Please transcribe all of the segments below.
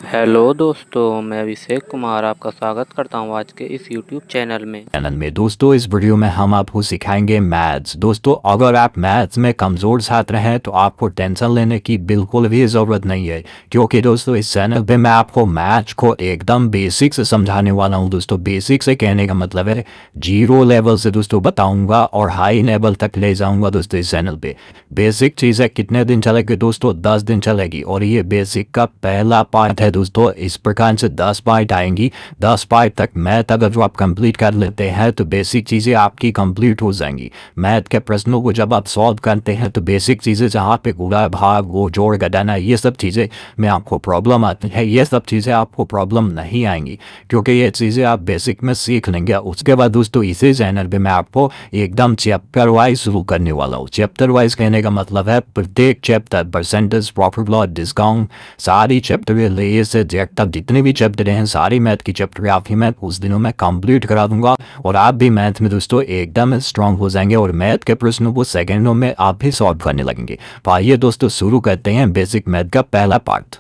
Hello दोस्तों, मैं अभिषेक कुमार आपका स्वागत करता हूं आज के इस यूट्यूब चैनल में। दोस्तों इस वीडियो में हम आपको सिखाएंगे मैथ्स। दोस्तों अगर आप मैथ्स में कमज़ोर छात्र हैं तो आपको टेंशन लेने की बिल्कुल भी ज़रूरत नहीं है, क्योंकि दोस्तों इस चैनल पे मैं आपको मैथ्स को एकदम बेसिक से समझाने वाला हूं। दोस्तों बेसिक से कहने का मतलब है जीरो लेवल से दोस्तों बताऊंगा और हाई लेवल तक ले जाऊंगा। दोस्तों इस चैनल पे बेसिक चीज़ें कितने दिन चलेगी दोस्तों? 10 दिन चलेगी और ये बेसिक का पहला पार्ट है। दोस्तों इस प्रकार से 10 पार्ट आएंगी। 10 पार्ट तक मैथ अगर जो आप कंप्लीट कर लेते हैं तो बेसिक चीज़ें आपकी कंप्लीट हो जाएंगी। मैथ के प्रश्नों को जब आप सॉल्व करते हैं तो बेसिक चीज़ें जहाँ पे गुणा भाग वो जोड़ घटाना ये सब चीज़ें में आपको प्रॉब्लम आती है, ये सब चीज़ें आपको प्रॉब्लम नहीं आएंगी, क्योंकि ये चीज़ें आप बेसिक में सीख लेंगे। उसके बाद दोस्तों इसी चैनल पे मैं आपको एकदम चैप्टर वाइज शुरू करने वाला हूँ। चैप्टर वाइज कहने का मतलब है प्रत्येक chapter percentage, profit loss, discount, सारी चैप्टर ले से जेड तक जितने भी चैप्टर हैं सारी मैथ की चैप्टर आपकी मैं उस दिनों में कंप्लीट करा दूंगा और आप भी मैथ में दोस्तों एकदम स्ट्रांग हो जाएंगे और मैथ के प्रश्नों को सेकंडों में आप भी सॉल्व करने लगेंगे। तो आइए दोस्तों शुरू करते हैं बेसिक मैथ का पहला पार्ट।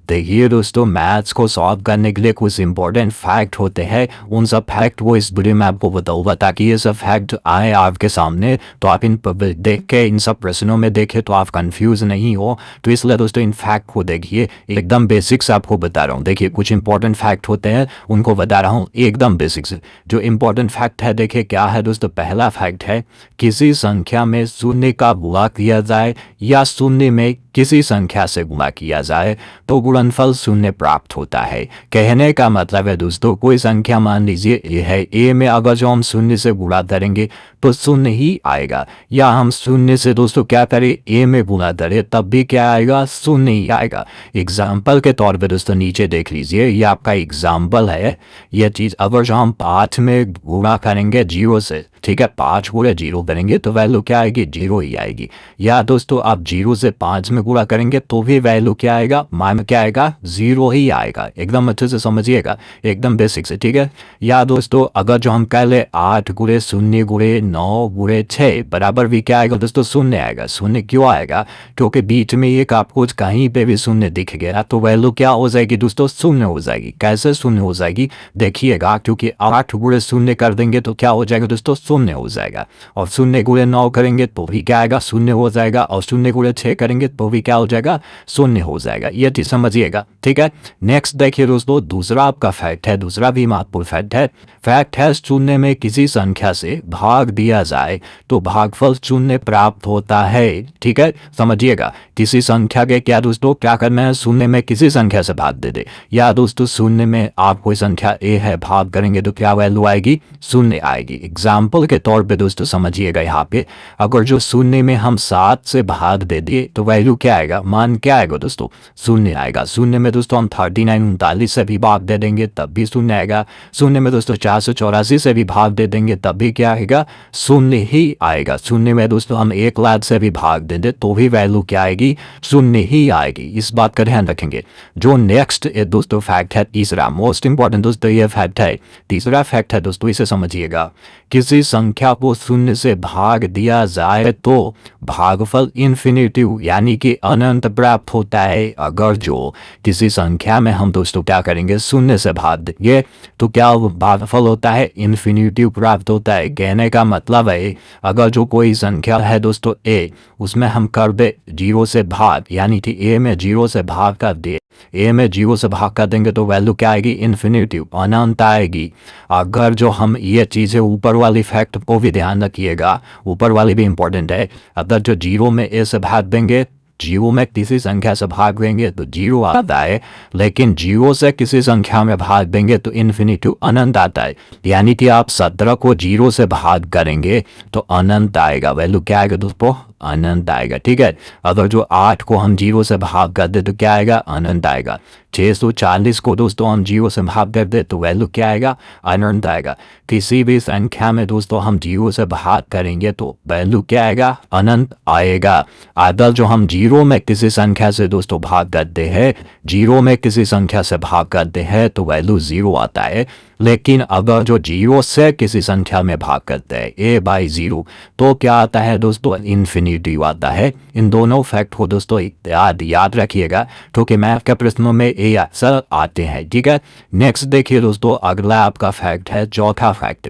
देखिए दोस्तों मैथ्स को सॉल्व करने के लिए कुछ इंपॉर्टेंट फैक्ट होते हैं। उन सब फैक्ट वो इस वीडियो में आपको बताऊंगा ताकि ये सब फैक्ट आए आपके सामने तो आप इन देख के इन सब प्रश्नों में देखें तो आप कंफ्यूज नहीं हो। तो इसलिए दोस्तों इन फैक्ट को देखिए, एकदम बेसिक से आपको बता रहा हूँ। देखिए कुछ इंपॉर्टेंट फैक्ट होते हैं उनको बता रहा हूँ एकदम बेसिक से। जो इंपॉर्टेंट फैक्ट है देखिए क्या है दोस्तों। पहला फैक्ट है किसी संख्या में शून्य का गुणा किया जाए या शून्य में किसी संख्या से गुणा किया जाए तो गुणनफल शून्य प्राप्त होता है। कहने का मतलब है दोस्तों कोई संख्या मान लीजिए ये है ए में, अगर जो हम शून्य से गुणा करेंगे तो शून्य ही आएगा, या हम शून्य से दोस्तों क्या करें ए में गुणा करें तब भी क्या आएगा? शून्य ही आएगा। एग्जाम्पल के तौर पे दोस्तों नीचे देख लीजिए, ये आपका एग्जाम्पल है। यह चीज अगर जो हम 5 में गुणा करेंगे 0 से, ठीक है, 5 गुणा 0 करेंगे तो वैल्यू क्या आएगी? 0 ही आएगी। या दोस्तों आप 0 से 5 में गुणा करेंगे तो भी वैल्यू क्या आएगा? मान में क्या आएगा? 0 ही आएगा। एकदम अच्छे से समझिएगा, एकदम बेसिक से, ठीक है। या दोस्तों अगर जो हम कह ले 8 गुणे 0 गुणे 9 गुणे 6 बराबर भी क्या आएगा दोस्तों? शून्य आएगा। शून्य क्यों आएगा? क्योंकि बीच में एक आपको कहीं पे भी शून्य दिख गया तो वैल्यू क्या हो जाएगी दोस्तों? शून्य हो जाएगी। कैसे शून्य हो जाएगी देखिएगा, क्योंकि 8 गुणे 0 कर देंगे तो क्या हो जाएगा दोस्तों? शून्य हो जाएगा। और 0 गुणे 9 करेंगे तो भी क्या आएगा? शून्य हो जाएगा। और 0 गुणे 6 करेंगे तो भी क्या हो जाएगा? शून्य हो जाएगा। ये चीज समझिएगा, ठीक है। नेक्स्ट देखिए दोस्तों दूसरा आपका फैक्ट है, दूसरा भी महत्वपूर्ण फैक्ट है। फैक्ट है शून्य में किसी संख्या से भाग दिया जाए तो भागफल शून्य प्राप्त होता है, ठीक है। समझिएगा किसी संख्या के क्या दोस्तों क्या करना है? शून्य में किसी संख्या से भाग दे दे। या दोस्तों शून्य में आप कोई संख्या ए है, भाग करेंगे तो क्या वैल्यू आएगी? शून्य आएगी। एग्जाम्पल के तौर पे दोस्तों समझिएगा, यहाँ पे अगर जो शून्य में हम 7 से भाग दे दिए तो वैल्यू क्या आएगा? मान क्या आएगा दोस्तों? शून्य आएगा। शून्य में दोस्तों हम 39 से भी भाग दे देंगे तब भी शून्य आएगा। शून्य में दोस्तों 484 से भी भाग दे देंगे तब भी क्या आएगा? शून्य ही आएगा। शून्य में दोस्तों हम 1 लाख से भी भाग दे दे तो भी वैल्यू क्या आएगी? शून्य ही आएगी। इस बात का ध्यान रखेंगे। जो नेक्स्ट दोस्तों फैक्ट है तीसरा, मोस्ट इंपॉर्टेंट दोस्तों ये फैक्ट है। तीसरा फैक्ट है दोस्तों, इसे समझिएगा। किसी संख्या को शून्य से भाग दिया जाए तो भागफल इन्फिनिटिव यानी कि अनंत प्राप्त होता है। अगर जो किसी संख्या में हम दोस्तों क्या करेंगे? शून्य से भाग देंगे तो क्या भागफल होता है? इन्फिनिटिव प्राप्त होता है। कहने का मतलब है अगर जो कोई संख्या है दोस्तों ए, उसमें हम कर दे 0 से भाग, यानी कि ए में 0 से भाग कर दे, ए में 0 से भाग कर देंगे तो वैल्यू क्या आएगी? इन्फिनिटिव, अनंत आएगी। अगर जो हम ये चीज़ें ऊपर वाली फैक्ट को भी ध्यान रखिएगा, ऊपर वाली भी इंपॉर्टेंट है। अगर जो 0 में ए से भाग देंगे, 0 में किसी संख्या से भाग देंगे तो 0 आता है, लेकिन 0 से किसी संख्या में भाग देंगे तो इन्फिनिटिव अनंत आता है। यानी कि आप 17 को 0 से भाग करेंगे तो अनंत आएगा। वैल्यू क्या आएगा दोस्तों? अनंत आएगा, ठीक है। अगर जो 8 को हम 0 से भाग कर दे तो क्या आएगा? अनंत आएगा। 640 को दोस्तों हम 0 से भाग कर दे तो वैल्यू क्या आएगा? अनंत आएगा। किसी भी संख्या में दोस्तों हम 0 से भाग करेंगे तो वैल्यू क्या आएगा? अनंत आएगा। अगर जो हम 0 में किसी संख्या से दोस्तों भाग करते हैं, 0 में किसी संख्या से भाग करते हैं तो वैल्यू 0 आता है। लेकिन अगर जो 0 से किसी संख्या में भाग करते हैं a/0 तो क्या आता है दोस्तों, इन्फिनिटी आता है। इन दोनों फैक्ट को दोस्तों याद रखिएगा, क्योंकि मैथ के प्रश्नों में ये अक्सर आते हैं, ठीक है। नेक्स्ट देखिए दोस्तों, अगला आपका फैक्ट है चौथा फैक्ट।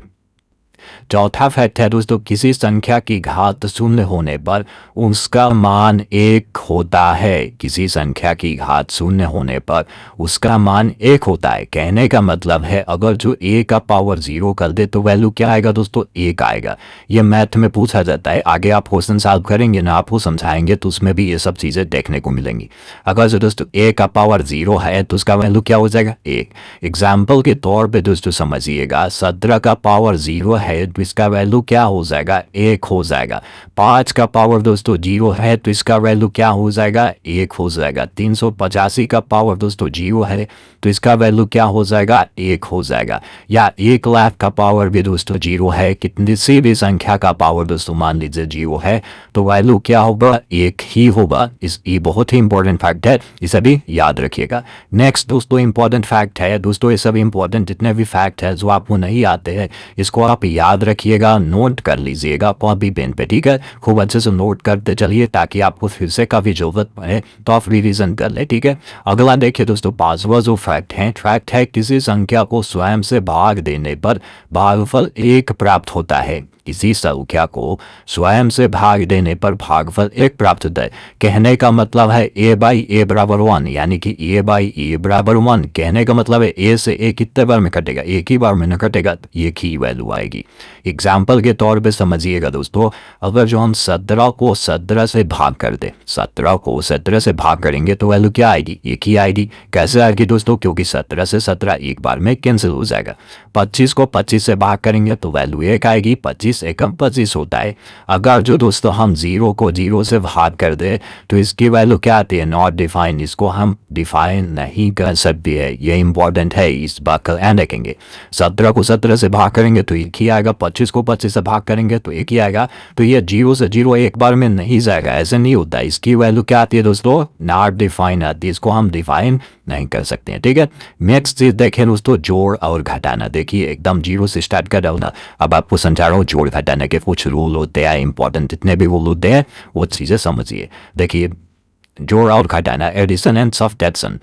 चौथा फैक्ट है दोस्तों, किसी संख्या की घात 0 होने पर उसका मान 1 होता है। किसी संख्या की घात 0 होने पर उसका मान 1 होता है। कहने का मतलब है अगर जो a का पावर 0 कर दे तो वैल्यू क्या आएगा दोस्तों, 1 आएगा। ये मैथ में पूछा जाता है। आगे आप क्वेश्चन सॉल्व करेंगे ना, आपको समझाएंगे तो उसमें भी ये सब चीज़ें देखने को मिलेंगी। अगर जो दोस्तों a का पावर 0 है तो उसका वैल्यू क्या हो जाएगा, 1। एग्जाम्पल के तौर पर दोस्तों समझिएगा, 17 का पावर 0 है तो इसका वैल्यू क्या हो जाएगा, 1 हो जाएगा। 5 का पावर दोस्तों 0 है तो इसका वैल्यू क्या हो जाएगा, 1 हो जाएगा। 385 का पावर दोस्तों 0 है तो इसका वैल्यू क्या हो जाएगा, 1 हो जाएगा। या 1 लाख का पावर भी दोस्तों 0 है। कितनी सी भी संख्या का पावर दोस्तों मान लीजिए 0 है तो वैल्यू क्या होगा, 1 ही होगा। ये बहुत ही इंपॉर्टेंट फैक्ट है, इसे भी याद रखिएगा। नेक्स्ट दोस्तों इंपॉर्टेंट फैक्ट है दोस्तों, ये सब इंपॉर्टेंट जितने भी फैक्ट है जो आपको नहीं आते हैं इसको आप याद रखिएगा, नोट कर लीजिएगा कॉपी पेन पे, ठीक है। खूब अच्छे से नोट करते चलिए ताकि आपको फिर से काफ़ी जरूरत पड़े तो आप रिवीजन कर ले, ठीक है। अगला देखिए दोस्तों, पांचवा जो फैक्ट है किसी संख्या को स्वयं से भाग देने पर भागफल 1 प्राप्त होता है। किसी संख्या को स्वयं से भाग देने पर भागफल 1 प्राप्त होता है। कहने का मतलब है a/a बराबर 1, यानी कि a/a बराबर 1। कहने का मतलब है a से a कितने बार में कटेगा, एक ही बार में न कटेगा, एक ही वैल्यू आएगी। एग्जाम्पल के तौर पे समझिएगा दोस्तों, अगर जो हम 17 को 17 से भाग कर दे, 17 को 17 से भाग करेंगे तो वैल्यू क्या आएगी, एक ही आएगी। कैसे आएगी दोस्तों, क्योंकि 17 से 17 एक बार में कैंसिल हो जाएगा। 25 को 25 से भाग करेंगे तो वैल्यू 1 आएगी। 25 एकम 25 होता है। अगर जो दोस्तों हम 0 को 0 से भाग कर दे तो इसकी वैल्यू क्या आती है, नॉट डिफाइन। इसको हम डिफाइन नहीं कर सकते है, ये इंपॉर्टेंट है, इस बात का ध्यान रखेंगे। 17 को 17 से भाग करेंगे तो एक ही आएगा। 25 को 25 से भाग करेंगे तो एक ही आएगा। तो ये 0 से 0 एक बार में नहीं जाएगा, ऐसे नहीं होता। इसकी वैल्यू क्या आती है दोस्तों, नॉट डिफाइन आती है। इसको हम डिफाइन नहीं कर सकते हैं, ठीक है। नेक्स्ट चीज देखें दोस्तों, जोड़ और घटाना। देखिए एकदम 0 से स्टार्ट कर रहा हूँ ना, अब आपको समझा रहा हूँ जोड़ घटाने के कुछ रूल होते हैं इंपॉर्टेंट, जितने भी रूल होते हैं वो चीज़ें समझिए। देखिए जोड़ और घटाना, एडिशन एंड सब्ट्रैक्शन।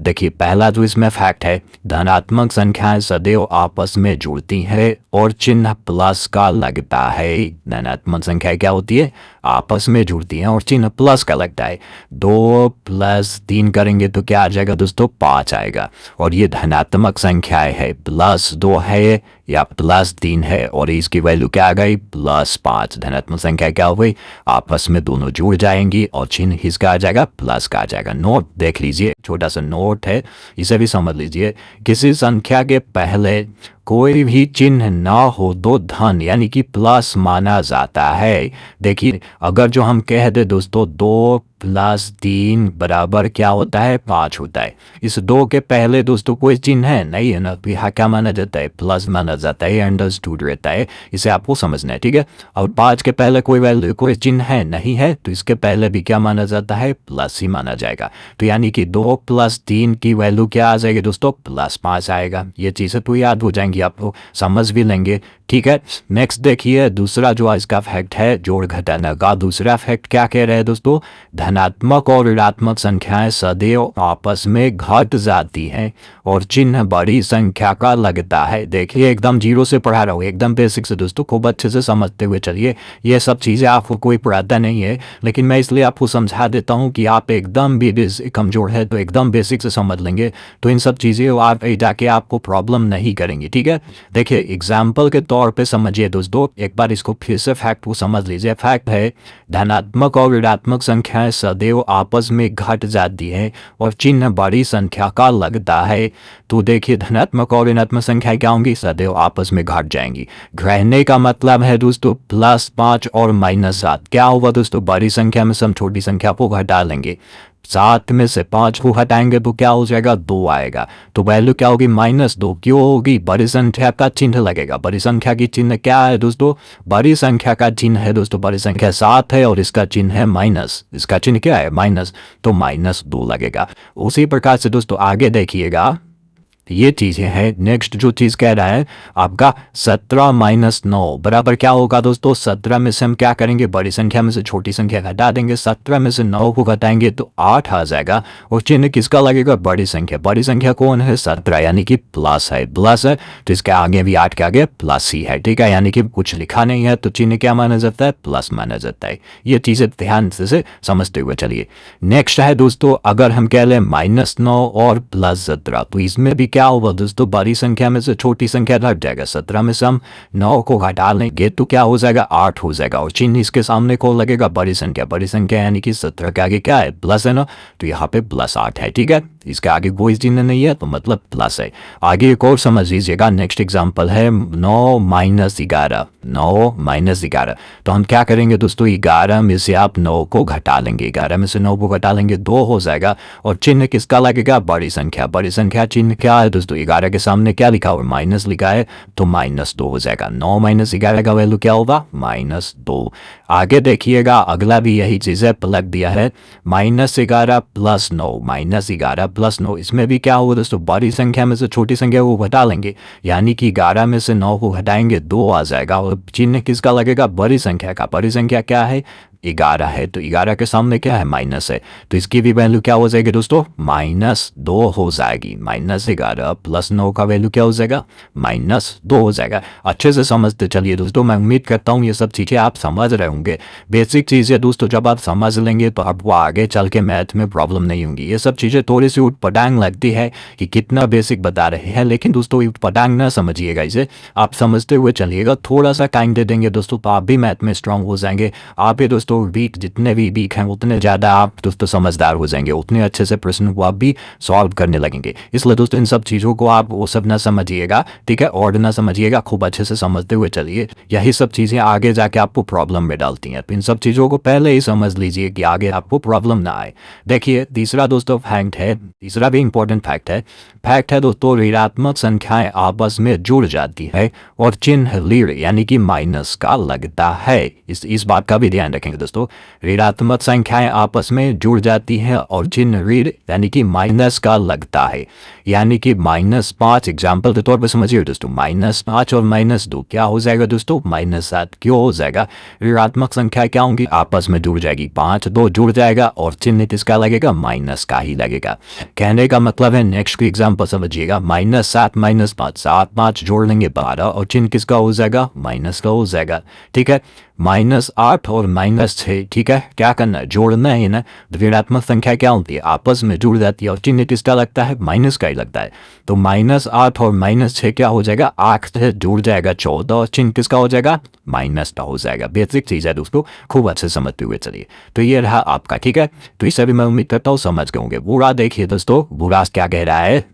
देखिए पहला जो इसमें फैक्ट है, धनात्मक संख्याएं सदैव आपस में जुड़ती हैं और चिन्ह प्लस का लगता है। धनात्मक संख्याएं क्या होती है, आपस में जुड़ती हैं और चिन्ह प्लस का लगता है। 2 + 3 करेंगे तो क्या आ जाएगा दोस्तों, 5 आएगा। और ये धनात्मक संख्याएं है, +2 है या +3 है और इसकी वैल्यू क्या आ गई, +5। धनात्मक संख्या क्या हो गई, आपस में दोनों जुड़ जाएंगी और चिन्ह इसका आ जाएगा प्लस का आ जाएगा। नोट देख लीजिए, छोटा सा नोट है, इसे भी समझ लीजिए। किसी संख्या के पहले कोई भी चिन्ह ना हो तो धन यानी कि प्लस माना जाता है। देखिए अगर जो हम कह दे दोस्तों 2 + 3 बराबर क्या होता है, 5 होता है। इस 2 के पहले दोस्तों कोई चिन्ह है नहीं है ना, तो यहाँ क्या माना जाता है, प्लस माना जाता है, अंडरस्टूड रहता है। इसे आपको समझना है, ठीक है। और 5 के पहले कोई वैल्यू कोई चिन्ह है नहीं है तो इसके पहले भी क्या माना जाता है, प्लस ही माना जाएगा। तो यानी कि 2 + 3 की वैल्यू क्या आ जाएगी दोस्तों, +5 आएगा। ये चीज़ें तो याद हो जाएंगी, आपको समझ भी लेंगे, ठीक है। नेक्स्ट देखिए दूसरा जो इसका फैक्ट है जोड़ घटाने का, दूसरा फैक्ट क्या कह रहे हैं दोस्तों, धनात्मक और ऋणात्मक संख्याएं सदैव आपस में घट जाती हैं और चिन्ह बड़ी संख्या का लगता है। देखिए एकदम 0 से पढ़ा रहा हूँ, एकदम बेसिक से दोस्तों, खूब अच्छे से समझते हुए चलिए। ये सब चीज़ें आपको कोई पढ़ाता नहीं है, लेकिन मैं इसलिए आपको समझा देता हूँ कि आप एकदम भी कमजोर है तो एकदम बेसिक से समझ लेंगे तो इन सब चीज़ें आप जाके आपको प्रॉब्लम नहीं करेंगी, ठीक है। देखिए एग्जाम्पल के तौर पे समझिए दोस्तों, एक बार इसको फिर से फैक्ट को समझ लीजिए। फैक्ट है धनात्मक और ऋणात्मक संख्याएं सदैव आपस में घट जाती है और चिन्ह बड़ी संख्या का लगता है। तो देखिए धनात्मक और ऋणात्मक संख्याएं क्या होंगी, सदैव आपस में घट जाएंगी। घटने का मतलब है दोस्तों +5 और -7। क्या होगा दोस्तों, बड़ी संख्या में से हम छोटी संख्या को घटा लेंगे। 7 में से 5 को हटाएंगे तो क्या हो जाएगा, 2 आएगा। तो वैल्यू क्या होगी, -2। क्यों होगी, बड़ी संख्या का चिन्ह लगेगा। बड़ी संख्या की चिन्ह क्या है दोस्तों, बड़ी संख्या का चिन्ह है दोस्तों, बड़ी संख्या 7 है और इसका चिन्ह है माइनस। इसका चिन्ह क्या है, माइनस, तो -2 लगेगा। उसी प्रकार से दोस्तों आगे देखिएगा, ये चीज़ें हैं। नेक्स्ट जो चीज़ कह रहा है आपका 17 माइनस 9 बराबर क्या होगा दोस्तों, 17 में से हम क्या करेंगे, बड़ी संख्या में से छोटी संख्या घटा देंगे, 17 में से 9 को घटाएंगे तो 8 आ जाएगा और चिन्ह किसका लगेगा, बड़ी संख्या कौन है, 17 यानी कि प्लस है तो इसके आगे भी 8 के आगे प्लस ही है, ठीक है, यानी कि कुछ लिखा नहीं है तो चिन्ह क्या माना जाता है, प्लस माना जाता है। ये चीज़ें ध्यान से समझते हुए चलिए। नेक्स्ट है दोस्तों, अगर हम कह लें -9 और +17 तो इसमें भी क्या होगा दोस्तों, बड़ी संख्या में से छोटी संख्या घट जाएगा, 17 में से हम 9 को घटा लेंगे तो क्या हो जाएगा, 8 हो जाएगा और चिन्ह इसके सामने को लगेगा बड़ी संख्या यानी कि 17 के आगे क्या है, प्लस है ना, तो यहाँ पे +8 है, ठीक है, इसके आगे कोई चिन्ह नहीं है तो मतलब प्लस है। आगे एक और समझ लीजिएगा, नेक्स्ट एग्जांपल है 9 - 11 तो हम क्या करेंगे दोस्तों, 11 में से आप 9 को घटा लेंगे, 11 में से 9 को घटा लेंगे 2 हो जाएगा और चिन्ह किसका लगेगा, बड़ी संख्या चिन्ह क्या है दोस्तों, 11 के सामने क्या लिखा हुआ, माइनस लिखा है तो -2 हो जाएगा। 9 - 11 का वैल्यू क्या होगा, -2। आगे देखिएगा अगला भी यही चीज़ है, पलट दिया है -11 + 9 -11 + 9 इसमें भी क्या होगा दोस्तों, बड़ी संख्या में से छोटी संख्या को घटा लेंगे यानी कि 11 में से 9 को घटाएंगे 2 आ जाएगा और चिन्ह किसका लगेगा, बड़ी संख्या का। बड़ी संख्या क्या है, 11 है तो 11 के सामने क्या है, माइनस है तो इसकी भी वैल्यू क्या हो जाएगी दोस्तों, -2 हो जाएगी। -11 + 9 का वैल्यू क्या हो जाएगा, -2 हो जाएगा। अच्छे से समझते चलिए दोस्तों, मैं उम्मीद करता हूँ ये सब चीज़ें आप समझ रहे होंगे। बेसिक चीज़ें दोस्तों जब आप समझ लेंगे तो आपको आगे चल के मैथ में प्रॉब्लम नहीं होंगी। ये सब चीज़ें थोड़ी सी उटपटांग लगती है कि कितना बेसिक बता रहे हैं, लेकिन दोस्तों उटपटांग ना समझिएगा, इसे आप समझते हुए चलिएगा। थोड़ा सा टाइम दे देंगे दोस्तों तो आप भी मैथ में स्ट्रांग हो जाएंगे। आप भी दोस्तों वीक जितने भी वीक हैं उतने ज़्यादा आप दोस्तों समझदार हो जाएंगे, उतने अच्छे से प्रश्न को आप भी सॉल्व करने लगेंगे। इसलिए दोस्तों इन सब चीज़ों को आप वो सब ना समझिएगा, ठीक है, और ना समझिएगा, खूब अच्छे से समझते हुए चलिए। यही सब चीज़ें आगे जाके आपको प्रॉब्लम में डालती हैं, तो इन सब चीज़ों को पहले ही समझ लीजिए कि आगे आपको प्रॉब्लम ना आए। देखिए तीसरा दोस्तों फैक्ट है, तीसरा भी इंपॉर्टेंट फैक्ट है दोस्तों, ऋणात्मक संख्याएं आपस में जुड़ जाती है और चिन्ह लीड यानी कि माइनस का लगता है। इस बात का भी ध्यान रखेंगे दोस्तों, ऋणात्मक संख्याएं आपस में जुड़ जाती हैं और चिन्ह ऋण यानी कि माइनस का लगता है, यानी कि -5 एग्जाम्पल के तौर पर समझिए दोस्तों, -5 और -2 क्या हो जाएगा दोस्तों, -7 क्यों हो जाएगा, ऋणात्मक संख्या क्या होंगी, आपस में जुड़ जाएगी, 5 2 जुड़ जाएगा और चिन्ह किसका लगेगा, माइनस का ही लगेगा। कहने का मतलब है, नेक्स्ट की एग्जाम्पल समझिएगा, -7 - 5 7 5 जोड़ लेंगे 12 और चिन्ह किसका हो जाएगा, माइनस का हो जाएगा, ठीक है। -8 और -6, ठीक है, क्या करना है, जोड़ना है ना। ऋणात्मक संख्या क्या होती है, आपस में जुड़ जाती है और चिन्ह किसका लगता है, माइनस का ही लगता है। तो -8 और -6 क्या हो जाएगा, 8 से जुड़ जाएगा 14 और चिन्ह किसका हो जाएगा, माइनस का हो जाएगा। बेसिक चीज़ है दोस्तों, खूब अच्छे समझते हुए चलिए। तो ये रहा आपका, ठीक है, तो इससे भी मैं उम्मीद करता हूँ समझ गए होंगे। बुरा देखिए दोस्तों, बुरा क्या कह रहा है,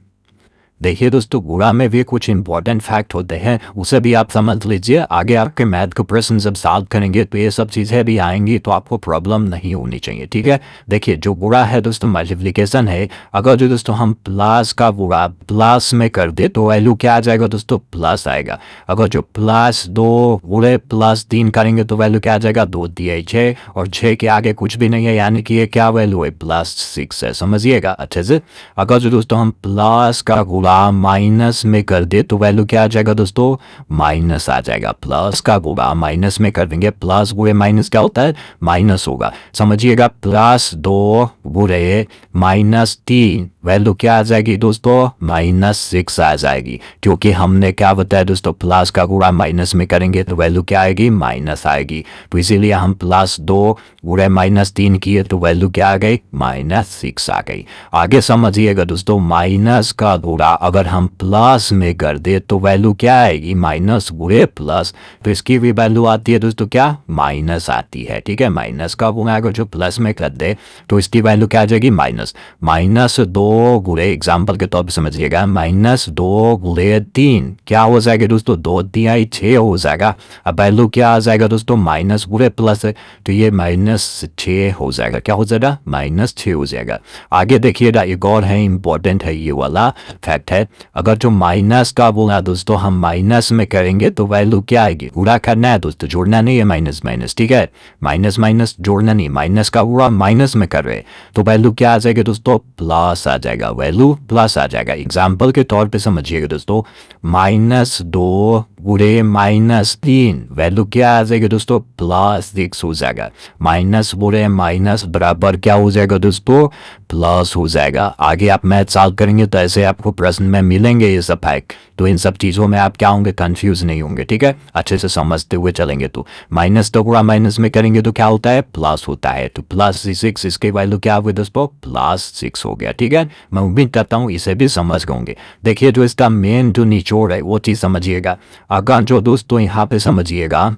देखिए दोस्तों गुणा में भी कुछ इंपॉर्टेंट फैक्ट होते हैं, उसे भी आप समझ लीजिए। आगे आपके मैथ के प्रश्न जब सॉल्व करेंगे तो ये सब चीज़ें भी आएंगी तो आपको प्रॉब्लम नहीं होनी चाहिए, ठीक है। देखिए जो गुणा है दोस्तों मल्टीप्लिकेशन है, अगर जो दोस्तों हम प्लस का गुणा प्लस में कर दे तो वैल्यू क्या आ जाएगा दोस्तों, प्लस आएगा। अगर जो +2 गुणे +3 करेंगे तो वैल्यू क्या आ जाएगा, 2 दिए 6 और 6 के आगे कुछ भी नहीं है, यानी कि ये क्या वैल्यू है, +6 है, समझिएगा अच्छे से। अगर जो दोस्तों हम प्लस का गुणा माइनस में कर दे तो वैल्यू क्या आ जाएगा दोस्तों, माइनस आ जाएगा। प्लस का गुणा माइनस में कर देंगे, प्लस गुणे माइनस क्या होता है, माइनस होगा, समझिएगा। +2 गुणे -3 वैल्यू क्या आ जाएगी दोस्तों, -6 आ जाएगी, क्योंकि हमने क्या बताया दोस्तों, प्लस का गुणा माइनस में करेंगे तो वैल्यू क्या आएगी, माइनस आएगी। तो इसीलिए हम +2 गुणे -3 किए तो वैल्यू क्या आ गई, -6 आ गई। आगे समझिएगा दोस्तों, माइनस का गुणा अगर हम प्लस में कर दे तो वैल्यू क्या आएगी, माइनस गुणे प्लस, तो इसकी भी वैल्यू आती है दोस्तों क्या, माइनस आती है, ठीक है। माइनस का गुणा अगर जो प्लस में कर दे तो इसकी वैल्यू क्या आ जाएगी, -2 गुणे, एग्जाम्पल के तौर पर समझिएगा, -2 गुणे 3 क्या हो जाएगा दोस्तों, 2 3 6 हो जाएगा। अब वैल्यू क्या आ जाएगा दोस्तों, माइनस गुणे प्लस है तो ये -6 हो जाएगा, क्या हो जाएगा, -6 हो जाएगा। आगे देखिएगा एक और है, इंपॉर्टेंट है ये वाला फैक्ट है। अगर जो माइनस का बोला दोस्तों हम माइनस में करेंगे तो वैल्यू क्या आएगी, पूरा करना है दोस्तों, जोड़ना नहीं है माइनस माइनस, ठीक है, माइनस माइनस जोड़ना नहीं, माइनस का पूरा माइनस में कर रहे तो वैल्यू क्या आ जाएगा दोस्तों, प्लस आ जाएगा, वैल्यू प्लस आ जाएगा। एग्जाम्पल के तौर पे समझिएगा दोस्तों, -2 गुणे -3 वैल्यू क्या आ जाएगा दोस्तों, +6 हो जाएगा। माइनस बुरे माइनस बराबर क्या हो जाएगा दोस्तों, प्लस हो जाएगा। आगे आप मैथ सॉल्व करेंगे तो ऐसे आपको प्रश्न में मिलेंगे ये सब हैक, तो इन सब चीज़ों में आप क्या होंगे, कंफ्यूज नहीं होंगे, ठीक है, अच्छे से समझते हुए चलेंगे। तो माइनस तो पूरा माइनस में करेंगे तो क्या होता है, प्लस होता है, तो +6 इसके वैल्यू क्या हुई दोस्तों, +6 हो गया, ठीक है। मैं उम्मीद करता हूँ इसे भी समझ गए। देखिए जो इसका मेन जो निचोड़ है वो चीज़ समझिएगा। अगर जो दोस्तों यहाँ पे समझिएगा,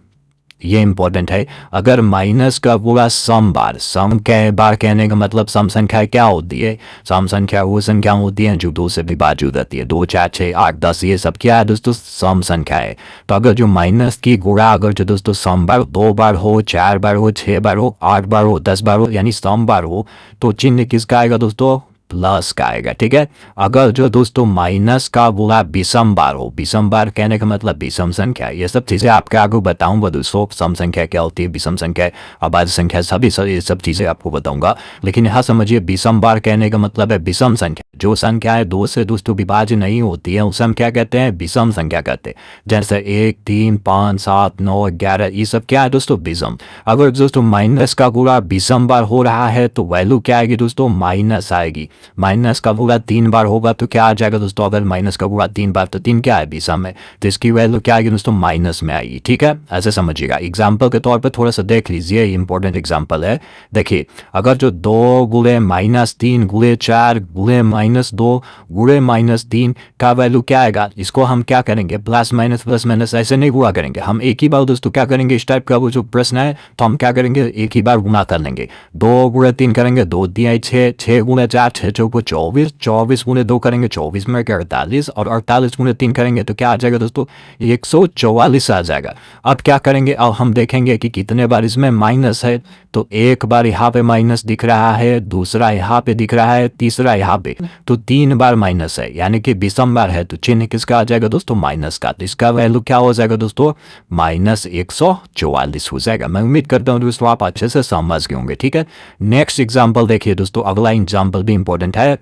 ये इंपॉर्टेंट है, अगर माइनस का पूरा सम बार कहने का मतलब सम संख्या क्या होती है, सम संख्या वो संख्या होती है जो 2 से विभाजित होती है, 2 4 6 8 10 ये सब क्या है दोस्तों, सम संख्या है। तो अगर जो माइनस की गुणा अगर जो दोस्तों सम बार 2 बार हो, 4 बार हो, 6 बार हो, 8 बार हो, 10 बार हो, यानी सम बार हो, तो चिन्ह किसका आएगा दोस्तों, प्लस का आएगा, ठीक है। अगर जो दोस्तों माइनस का बोला विषम बार हो, विषम बार कहने का मतलब विषम संख्या, ये सब चीजें आपके आगे बताऊंगा दोस्तों, सम संख्या क्या होती है, विषम संख्या, अभाज्य संख्या, सभी ये सब चीजें आपको बताऊंगा। लेकिन यहाँ समझिए विषम बार कहने का मतलब है विषम संख्या, जो संख्या है 2 से दोस्तों विभाज्य नहीं होती है उस हम क्या कहते हैं, विषम संख्या कहते हैं। जैसे 1 3 5 7 9 11 ये सब क्या है दोस्तों, विषम। अगर दोस्तों माइनस का पूरा विषम बार हो रहा है तो वैल्यू क्या आएगी दोस्तों, माइनस आएगी। माइनस का पूरा 3 बार होगा तो क्या आ जाएगा दोस्तों, अगर माइनस का पूरा 3 बार, तो 3 क्या है, विषम है, तो इसकी वैल्यू क्या आएगी दोस्तों, माइनस में आएगी, ठीक है, ऐसे समझिएगा। एग्जाम्पल के तौर पे थोड़ा सा देख लीजिए, इंपॉर्टेंट एग्जाम्पल है। देखिए अगर जो 2 गुणे -3 गुणे 4 गुणे -2 गुणे -3 का वैल्यू क्या आएगा, इसको हम क्या करेंगे, प्लस माइनस ऐसे नहीं गुणा करेंगे, हम एक ही बार दोस्तों क्या करेंगे, इस टाइप का वो जो प्रश्न है तो हम क्या करेंगे, एक ही बार गुणा कर लेंगे। 2 गुणे 3 करेंगे, 2 3 6, 6 गुणे 4 6 चौको 24, 24 गुणे 2 करेंगे 24 में 48, और 48 गुणे 3 करेंगे तो क्या आ जाएगा दोस्तों, 144 आ जाएगा। अब क्या करेंगे, अब हम देखेंगे कि कितने बार इसमें माइनस है, तो एक बार यहाँ पे माइनस दिख रहा है, दूसरा यहाँ पे दिख रहा है, तीसरा यहाँ पे, तो 3 बार माइनस है, यानी कि विषम बार है, तो चिन्ह किसका आ जाएगा दोस्तों, माइनस का। तो इसका वैल्यू क्या हो जाएगा दोस्तों, -144 हो जाएगा। मैं उम्मीद करता हूँ दोस्तों आप अच्छे से समझ गए होंगे, ठीक है। नेक्स्ट एग्जाम्पल देखिए दोस्तों, अगला एग्जाम्पल भी इंपॉर्टेंट है।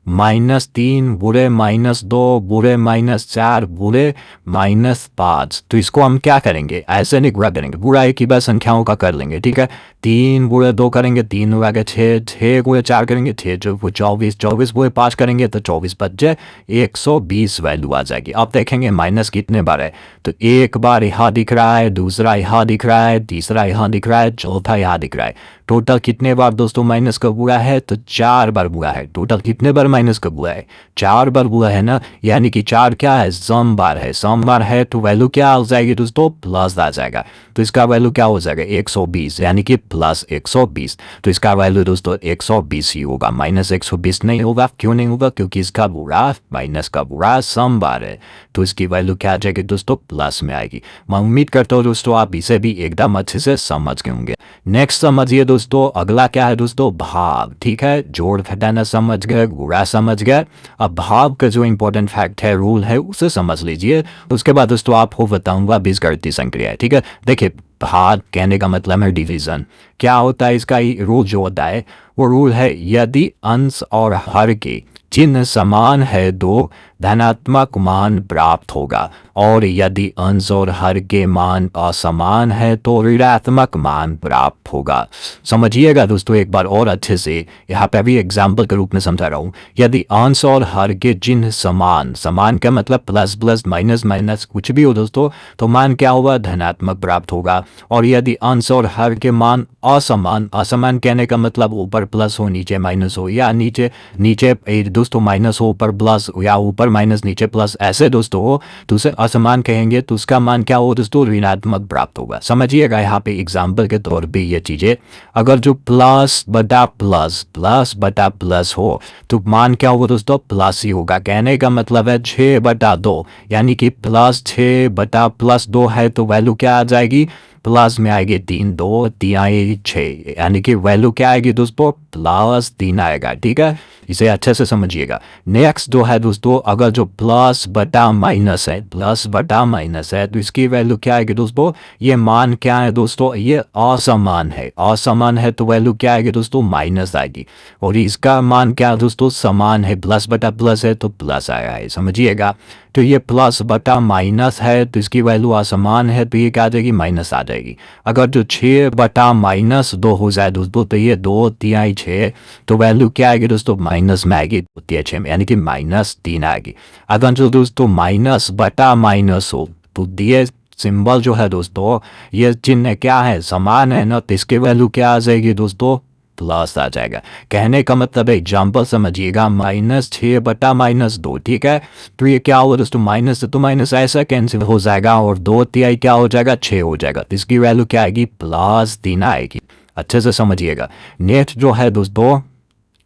-3 बुरे -2 बुरे -4 बुरे -5, तो इसको हम क्या करेंगे, ऐसे नहीं गुणा करेंगे, गुणा एक ही बार संख्याओं का कर लेंगे, ठीक है। 3 बुरे 2 करेंगे, 3 हो गया 6, 6 गुणे 4 करेंगे 6 24, 24 बुरे 5 करेंगे तो 24 बच जाए 120 वैल्यू आ जाएगी। अब देखेंगे माइनस कितने बार है, तो एक बार यहाँ दिख रहा है, दूसरा यहाँ दिख रहा है, तीसरा यहाँ दिख रहा है, चौथा यहाँ दिख रहा है। टोटल कितने बार दोस्तों माइनस का बुरा है, तो 4 बार बुरा है। टोटल कितने बार माइनस का बुरा है, 4 बार बुरा है ना, यानी कि 4 क्या है, सम बार है, सम बार है तो वैल्यू क्या आ जाएगी दोस्तों, प्लस आ जाएगा। तो इसका वैल्यू क्या हो जाएगा, 120, यानी कि +120, तो इसका वैल्यू दोस्तों 120 ही होगा, -120 नहीं होगा। क्यों नहीं होगा, क्योंकि इसका बुरा माइनस का बुरा सम बार है, तो इसकी वैल्यू क्या आ जाएगी दोस्तों, प्लस में आएगी। मैं उम्मीद करता हूँ दोस्तों आप इसे भी एकदम अच्छे से समझ गए होंगे। नेक्स्ट समझिए दोस्तों, अगला क्या है दोस्तों, भाव, ठीक है, जोड़ घटाना समझ गए, गुणा समझ गए। अब भाव का जो इंपॉर्टेंट फैक्ट है, रूल है, उसे समझ लीजिए। उसके बाद दोस्तों आपको बताऊंगा बीजगणितीय संक्रिया, ठीक है। देखिए भाग कहने का मतलब है डिवीजन। क्या होता है इसका रूल जो होता है, वो रूल है यदि अंश और हर के चिन्ह समान है तो धनात्मक मान प्राप्त होगा, और यदि अंश और हर के मान असमान है तो ऋणात्मक मान प्राप्त होगा। समझिएगा दोस्तों एक बार और अच्छे से, यहाँ पे भी एग्जाम्पल के रूप में समझा रहा हूँ। यदि अंश और हर के चिन्ह समान, समान का मतलब प्लस प्लस माइनस माइनस कुछ भी हो दोस्तों, तो मान क्या होगा, धनात्मक प्राप्त होगा। और यदि अंश और हर के मान असमान, असमान कहने का मतलब ऊपर प्लस हो नीचे माइनस हो, या नीचे दोस्तों माइनस हो ऊपर प्लस, या ऊपर माइनस नीचे प्लस, ऐसे दोस्तों हो तो उसे असमान कहेंगे, तो उसका मान क्या हो दोस्तों, ऋणात्मक प्राप्त होगा। समझिएगा यहाँ पे एग्जाम्पल के तौर पे ये चीजें, अगर जो प्लस बटा प्लस हो तो मान क्या होगा दोस्तों, प्लस ही होगा। कहने का मतलब है 6/2, यानी कि +6/+2 है तो वैल्यू क्या आ जाएगी, प्लस में आएगी 3 2 3 आएगी 6, यानी कि वैल्यू क्या आएगी दोस्तों, प्लस 3 आएगा। ठीक है, इसे अच्छे से समझिएगा। नेक्स्ट जो है दोस्तों, अगर जो प्लस बटा माइनस है, प्लस बटा माइनस है, तो इसकी वैल्यू क्या आएगी दोस्तों, ये मान क्या है दोस्तों, ये असमान है। असमान है तो वैल्यू क्या आएगी दोस्तों, माइनस आएगी। और इसका मान क्या है दोस्तों, समान है, प्लस बटा प्लस है तो प्लस आया है, समझिएगा। तो ये प्लस बटा माइनस है तो इसकी वैल्यू असमान है तो ये क्या आ जाएगी, माइनस आ जाएगी। अगर जो 6 बटा माइनस 2 हो जाए दोस्तों, तो ये 2 3 6, तो वैल्यू क्या आएगी दोस्तों, माइनस में आएगी 2 3 6 में, यानी कि -3 आएगी। अगर जो दोस्तों माइनस बटा माइनस हो तो ये सिंबल जो है दोस्तों, ये चिन्ह क्या है, समान है ना, तो इसकी वैल्यू क्या आ जाएगी दोस्तों, प्लस आ जाएगा। कहने का मतलब एग्जाम्पल समझिएगा, -6 बटा -2, ठीक है। तो ये क्या होगा दोस्तों, माइनस तो माइनस ऐसा कैंसिल हो जाएगा और 2 3 क्या हो जाएगा, 6 हो जाएगा। तो इसकी वैल्यू क्या आएगी, +3 आएगी। अच्छे से समझिएगा। नेक्स्ट जो है दोस्तों,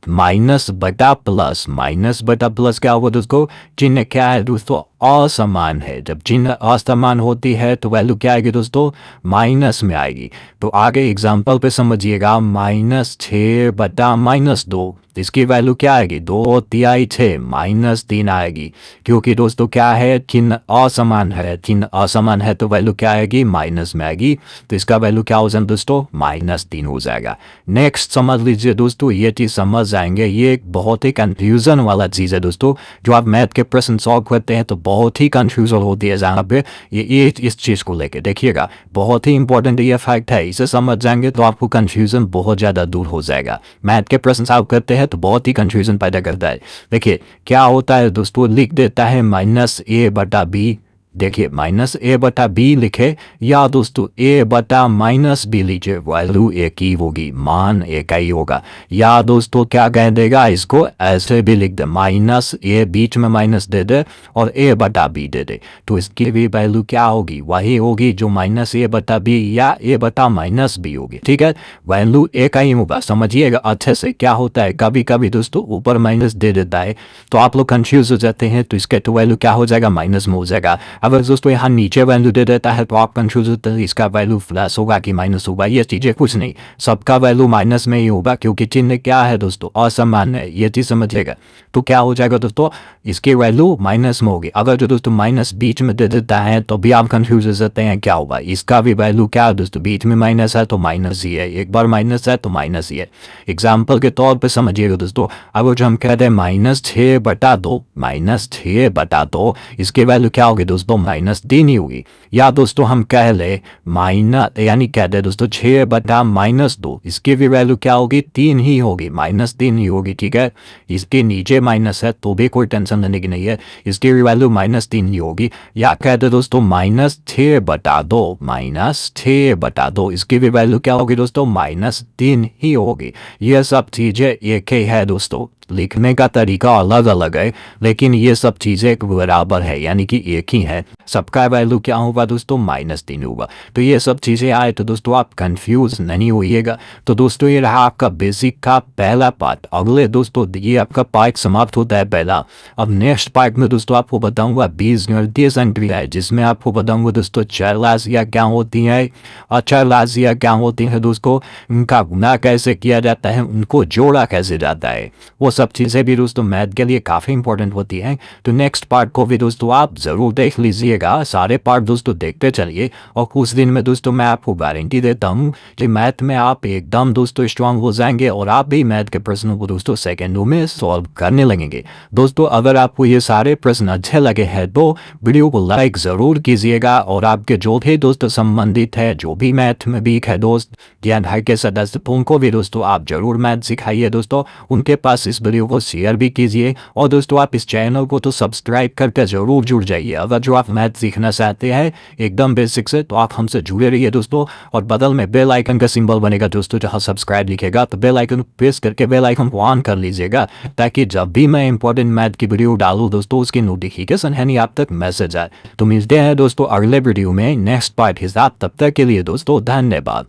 माइनस बटा प्लस क्या होगा दोस्तों, चिन्ह क्या है दोस्तों, असमान है। जब चिन्ह असमान होती है तो वैल्यू क्या आएगी दोस्तों, माइनस में आएगी। तो आगे एग्जांपल पे समझिएगा, -6 बटा -2, इसकी वैल्यू क्या आएगी, 2 3 6, -3 आएगी। क्योंकि दोस्तों क्या है, चिन्ह असमान है, चिन्ह असमान है तो वैल्यू क्या आएगी, माइनस में आएगी। तो इसका वैल्यू क्या हो जाएगा दोस्तों, -3 हो जाएगा। नेक्स्ट समझ लीजिए दोस्तों, ये चीज़ समझ जाएंगे, ये एक बहुत ही कंफ्यूजन वाला चीज़ है दोस्तों। जो आप मैथ के प्रश्न सॉल्व करते हैं तो बहुत ही कंफ्यूजन होती है जहाँ पे ये इस चीज़ को लेके, देखिएगा बहुत ही इंपॉर्टेंट ये फैक्ट है। इसे समझ जाएंगे तो आपको कंफ्यूजन बहुत ज़्यादा दूर हो जाएगा। मैथ के प्रश्न सॉल्व करते हैं तो बहुत ही कंफ्यूजन पैदा करता है। देखिए क्या होता है दोस्तों, लिख देता है -a बटा b, देखिए -a बटा b लिखे, या दोस्तों a बटा -b लीजिए, वैल्यू एक ही होगी, मान एक ही होगा। या दोस्तों क्या कह देगा, इसको ऐसे भी लिख दे, -a बीच में माइनस दे दे और a बटा b दे दे, तो इसकी भी वैल्यू क्या होगी, वही होगी जो -a बटा b या a बटा -b होगी। ठीक है, वैल्यू एक ही होगा, समझिएगा अच्छे से। क्या होता है, कभी कभी दोस्तों ऊपर माइनस दे देता है तो आप लोग कंफ्यूज हो जाते हैं, तो इसके तो वैल्यू क्या हो जाएगा, माइनस में हो जाएगा। अगर दोस्तों यहाँ नीचे वैल्यू दे देता है तो आप कंफ्यूज होते हैं, इसका वैल्यू प्लस होगा कि माइनस होगा। ये चीज़ें कुछ नहीं, सबका वैल्यू माइनस में ही होगा, क्योंकि चिन्ह क्या है दोस्तों, असमान है, ये चीज़ समझिएगा। तो क्या हो जाएगा दोस्तों, इसकी वैल्यू माइनस में होगी। अगर जो दोस्तों माइनस बीच में दे देता है तो भी आप कंफ्यूज हो जाते हैं, क्या होगा, इसका भी वैल्यू क्या है दोस्तों, बीच में माइनस है तो माइनस ही है, एक बार माइनस है तो माइनस ही है। एग्जाम्पल के तौर पर समझिएगा दोस्तों, अगर जो हम कहते हैं -6 बटा 2, -6 बटा 2, इसकी वैल्यू क्या होगी दोस्तों, -3 ही होगी। या दोस्तों हम कह ले माइनस, यानी कह दे दोस्तों 6 बटा -2, इसकी भी वैल्यू क्या होगी, 3 ही होगी, -3 ही होगी। ठीक है, इसके नीचे माइनस है तो भी कोई टेंशन लेने की नहीं है, इसकी भी वैल्यू -3 ही होगी। या कह दे दोस्तों -6 बटा 2, -6 बटा 2, इसकी भी वैल्यू क्या होगी दोस्तों, -3 ही होगी। ये सब चीज़ें एक ही है दोस्तों, लिखने का तरीका अलग अलग है लेकिन ये सब चीज़ें बराबर है, यानी कि एक ही है। सबका वैल्यू क्या होगा दोस्तों, -3 होगा। तो ये सब चीज़ें आए तो दोस्तों आप कंफ्यूज नहीं होइएगा। तो दोस्तों ये रहा आपका बेसिक का पहला पार्ट। अगले दोस्तों ये आपका पार्ट समाप्त होता है पहला। अब नेक्स्ट पार्ट में दोस्तों आपको बताऊंगा बीजगणितीय संक्रिया है, जिसमें आपको बताऊंगा दोस्तों चरराशियाँ क्या होती हैं, अचरराशियाँ क्या होती हैं दोस्तों, उनका गुणा कैसे किया जाता है, उनको जोड़ा कैसे जाता है, वो सब चीज़ें भी दोस्तों मैथ के लिए काफ़ी इंपॉर्टेंट होती हैं। तो नेक्स्ट पार्ट को भी दोस्तों आप ज़रूर देख लीजिएगा, सारे पार्ट दोस्तों देखते चलिए। और कुछ दिन में दोस्तों मैं आपको गारंटी देता हूँ कि मैथ में आप एकदम दोस्तों स्ट्रांग हो जाएंगे और आप भी मैथ के प्रश्नों को दोस्तों सेकेंडों में सॉल्व करने लगेंगे। दोस्तों अगर आपको ये सारे प्रश्न अच्छे लगे हैं तो वीडियो को लाइक ज़रूर कीजिएगा, और आपके जो भी दोस्त संबंधित है, जो भी मैथ में वीक है दोस्त, ज्ञान घर के सदस्य, उनको भी दोस्तों आप जरूर मैथ सिखाइए दोस्तों, उनके पास इस वीडियो को शेयर भी कीजिए। और दोस्तों आप इस चैनल को तो सब्सक्राइब करके जरूर जुड़ जाइए। अगर जो आप मैथ सीखना चाहते हैं एकदम बेसिक से, तो आप हमसे जुड़े रहिए दोस्तों। और बगल में बेल आइकन का सिंबल बनेगा दोस्तों, जहां सब्सक्राइब लिखेगा, तो बेल आइकन प्रेस करके बेल आइकन को ऑन कर लीजिएगा, ताकि जब भी मैं इंपॉर्टेंट मैथ की वीडियो डालूं दोस्तों उसकी नोटिफिकेशन है नहीं आप तक मैसेज आए। तो मिलते हैं दोस्तों अगले वीडियो में नेक्स्ट पार्ट के साथ, तब तक के लिए दोस्तों धन्यवाद।